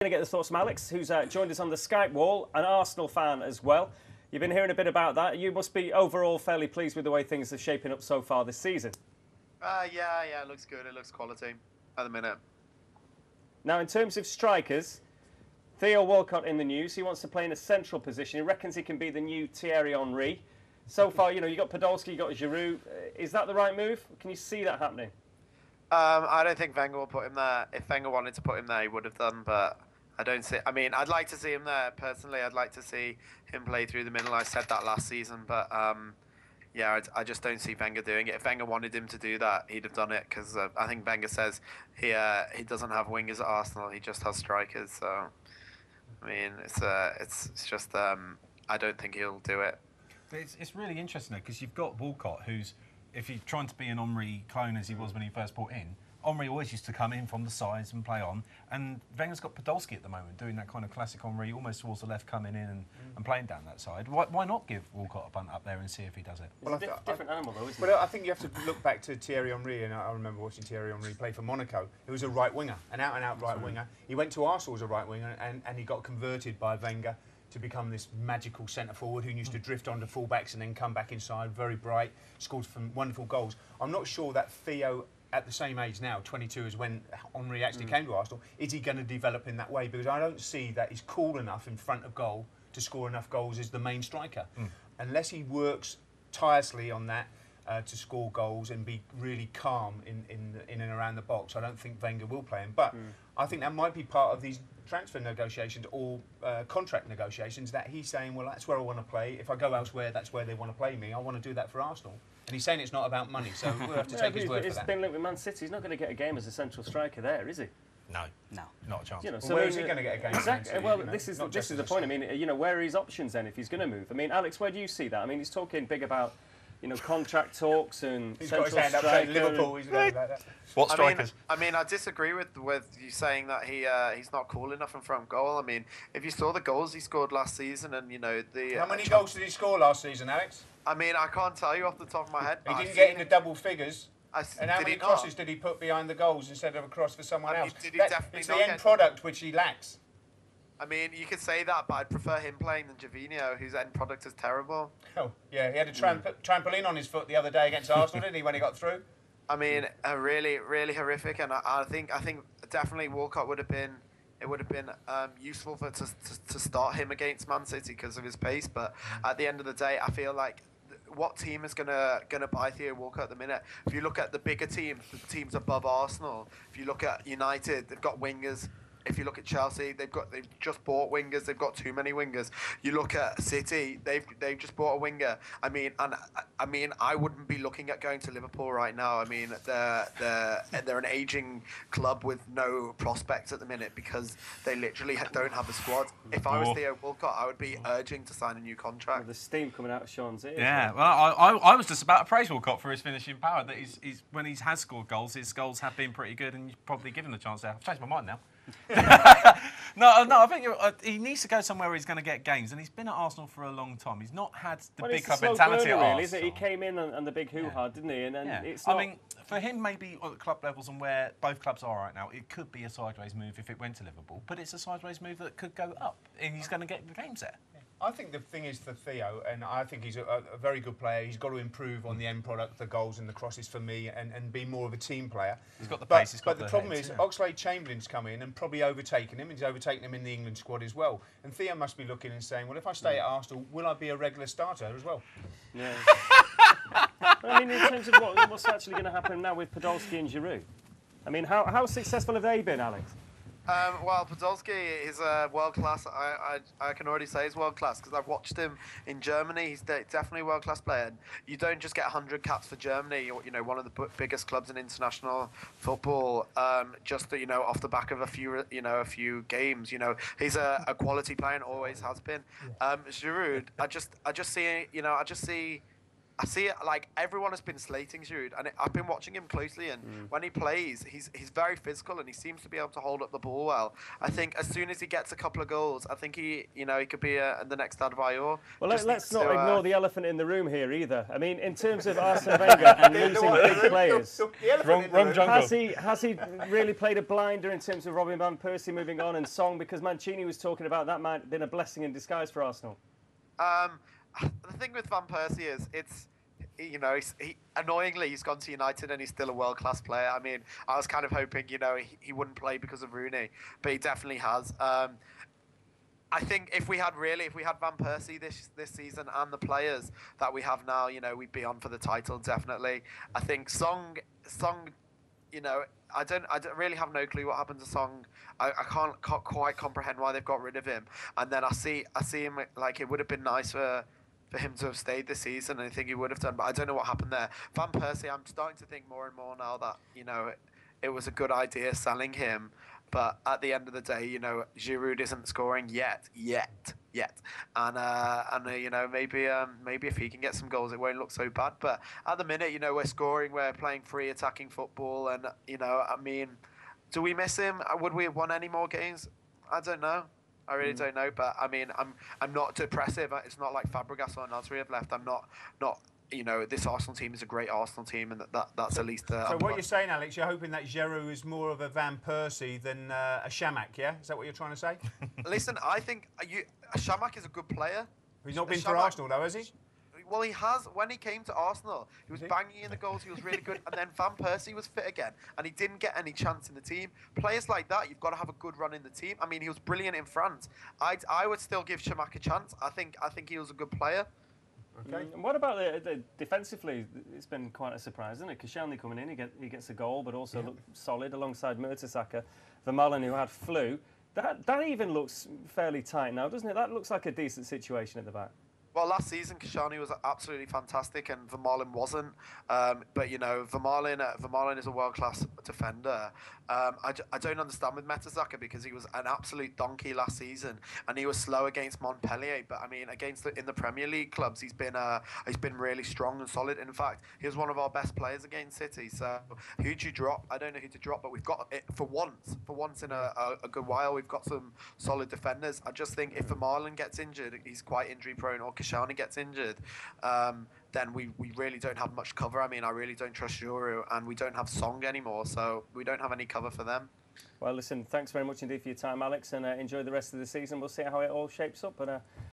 Going to get the thoughts from Alex, who's joined us on the Skype wall, an Arsenal fan as well. You've been hearing a bit about that. You must be overall fairly pleased with the way things are shaping up so far this season. Yeah, it looks good. It looks quality at the minute. Now, in terms of strikers, Theo Walcott in the news. He wants to play in a central position. He reckons he can be the new Thierry Henry. So far, you got Podolski, you got Giroud. Is that the right move? Can you see that happening? I don't think Wenger will put him there. If Wenger wanted to put him there, he would have done, but I don't see... I mean, I'd like to see him there, personally. I'd like to see him play through the middle. I said that last season, but yeah, I just don't see Wenger doing it. If Wenger wanted him to do that, he'd have done it, because I think Wenger says he doesn't have wingers at Arsenal, he just has strikers, so... I mean, it's just... I don't think he'll do it. It's really interesting, because you've got Walcott, who's... If you're trying to be an Henry clone as he was when he first brought in, Henry always used to come in from the sides and play on, and Wenger's got Podolski at the moment doing that kind of classic Henry, almost towards the left, coming in and playing down that side. Why not give Walcott a bunt up there and see if he does it? Well, it's a different animal, though, isn't it? Well, I think you have to look back to Thierry Henry, and I remember watching Thierry Henry play for Monaco. He was a right winger, an out-and-out right winger. He went to Arsenal as a right winger, and he got converted by Wenger to become this magical centre-forward who used to drift onto full-backs and then come back inside, very bright, scored some wonderful goals. I'm not sure that Theo, at the same age now, 22 is when Henry actually came to Arsenal, is he going to develop in that way? Because I don't see that he's cool enough in front of goal to score enough goals as the main striker. Unless he works tirelessly on that to score goals and be really calm in and around the box, I don't think Wenger will play him. But I think that might be part of these transfer negotiations or contract negotiations, that he's saying, well, that's where I want to play. If I go elsewhere, that's where they want to play me. I want to do that for Arsenal. And he's saying it's not about money, so we'll have to take his word for that. It's been linked with Man City. He's not going to get a game as a central striker there, is he? No, not a chance. Well, so where is he going to get a game? Exactly. Well, this is the point. I mean, where are his options then if he's going to move? I mean, Alex, where do you see that? I mean, he's talking big about contract talks and he's central got his hand up saying Liverpool. He's going like that. What strikers? I mean, I disagree with you saying that he's not cool enough in front goal. I mean, if you saw the goals he scored last season, and how many goals did he score last season, Alex? I mean, I can't tell you off the top of my head. He didn't get into double figures. And how many crosses not? did he put behind the goals instead of a cross for someone else? It's the not end product which he lacks. I mean, you could say that, but I'd prefer him playing than Gervinho, whose end product is terrible. Oh, yeah, he had a trampoline on his foot the other day against Arsenal, didn't he, when he got through? I mean, really, really horrific, and I think definitely Walcott would have been. It would have been useful to start him against Man City because of his pace, but at the end of the day, I feel like what team is gonna buy Theo Walcott at the minute? If you look at the bigger teams, the teams above Arsenal, if you look at United, they've got wingers. If you look at Chelsea, they've just bought wingers. They've got too many wingers. You look at City, they've just bought a winger. I mean, I wouldn't be looking at going to Liverpool right now. I mean, they're an aging club with no prospects at the minute because they literally don't have a squad. If I was Theo Walcott, I would be urging to sign a new contract. With the steam coming out of Sean's ears. Yeah, well, I was just about to praise Walcott for his finishing power. That he's when he has scored goals, his goals have been pretty good, and you've probably given him a chance there. I've changed my mind now. No, I think he needs to go somewhere where he's going to get games, and he's been at Arsenal for a long time. He's not had the big club mentality at Arsenal. Really, he came in and the big hoo-ha, didn't he? And then it's I mean, for him, maybe at club levels and where both clubs are right now, it could be a sideways move if it went to Liverpool, but it's a sideways move that could go up, and he's going to get the games there. I think the thing is for Theo, and I think he's a very good player. He's got to improve on the end product, the goals and the crosses for me, and be more of a team player. He's got the pace. But the problem is, Oxlade-Chamberlain's come in and probably overtaken him, and he's overtaken him in the England squad as well. And Theo must be looking and saying, well, if I stay at Arsenal, will I be a regular starter as well? Yeah. I mean, in terms of what's actually going to happen now with Podolski and Giroud, I mean, how successful have they been, Alex? Well, Podolski is world class. I can already say he's world class because I've watched him in Germany. He's definitely a world class player. And you don't just get 100 caps for Germany, one of the biggest clubs in international football, just off the back of a few games. He's a quality player and always has been. Giroud, I just see I see it like everyone has been slating Giroud, and I've been watching him closely. And when he plays, he's very physical, and he seems to be able to hold up the ball well. I think as soon as he gets a couple of goals, I think he could be the next Adebayor. Well, let's not ignore the elephant in the room here either. I mean, in terms of Arsene Wenger and losing big players, wrong jungle. has he really played a blinder in terms of Robin van Persie moving on and Song? Because Mancini was talking about that might have been a blessing in disguise for Arsenal. The thing with Van Persie is annoyingly he's gone to United and he's still a world-class player. I mean, I was kind of hoping he wouldn't play because of Rooney, but he definitely has. I think if we had Van Persie this season and the players that we have now, we'd be on for the title definitely. I think Song, I don't really have no clue what happened to Song. I can't quite comprehend why they've got rid of him. And then I see him like it would have been nice for him to have stayed this season, and I think he would have done, but I don't know what happened there. Van Persie, I'm starting to think more and more now that it was a good idea selling him, but at the end of the day, Giroud isn't scoring yet, and maybe if he can get some goals, it won't look so bad. But at the minute, we're scoring, we're playing free attacking football, and I mean, do we miss him? Would we have won any more games? I don't know. I really don't know, but I mean, I'm not depressive. It's not like Fabregas or Nasri have left. I'm not. This Arsenal team is a great Arsenal team, and that's at least. So what you're saying, Alex, you're hoping that Giroud is more of a Van Persie than a Shamak, yeah? Is that what you're trying to say? Listen, I think Shamak is a good player. He's not been for Arsenal, though, has he? Well, he has. When he came to Arsenal, he was banging in the goals. He was really good. And then Van Persie was fit again, and he didn't get any chance in the team. Players like that, you've got to have a good run in the team. I mean, he was brilliant in France. I would still give Shamak a chance. I think he was a good player. Okay. And what about the defensively? It's been quite a surprise, isn't it? Koscielny coming in, he gets a goal, but also looked solid alongside Mertesacker. Vermaelen, who had flu. That even looks fairly tight now, doesn't it? That looks like a decent situation at the back. Well, last season, Koscielny was absolutely fantastic, and Vermaelen wasn't. But Vermaelen is a world-class defender. I don't understand with Mertesacker because he was an absolute donkey last season, and he was slow against Montpellier. But I mean, in the Premier League clubs, he's been really strong and solid. In fact, he was one of our best players against City. So who'd you drop? I don't know who to drop, but we've got it for once in a good while. We've got some solid defenders. I just think if Vermaelen gets injured, he's quite injury-prone, or Koscielny gets injured, then we really don't have much cover. I mean, I really don't trust Giroud, and we don't have Song anymore, so we don't have any cover for them. Well, listen, thanks very much indeed for your time, Alex, and enjoy the rest of the season. We'll see how it all shapes up. But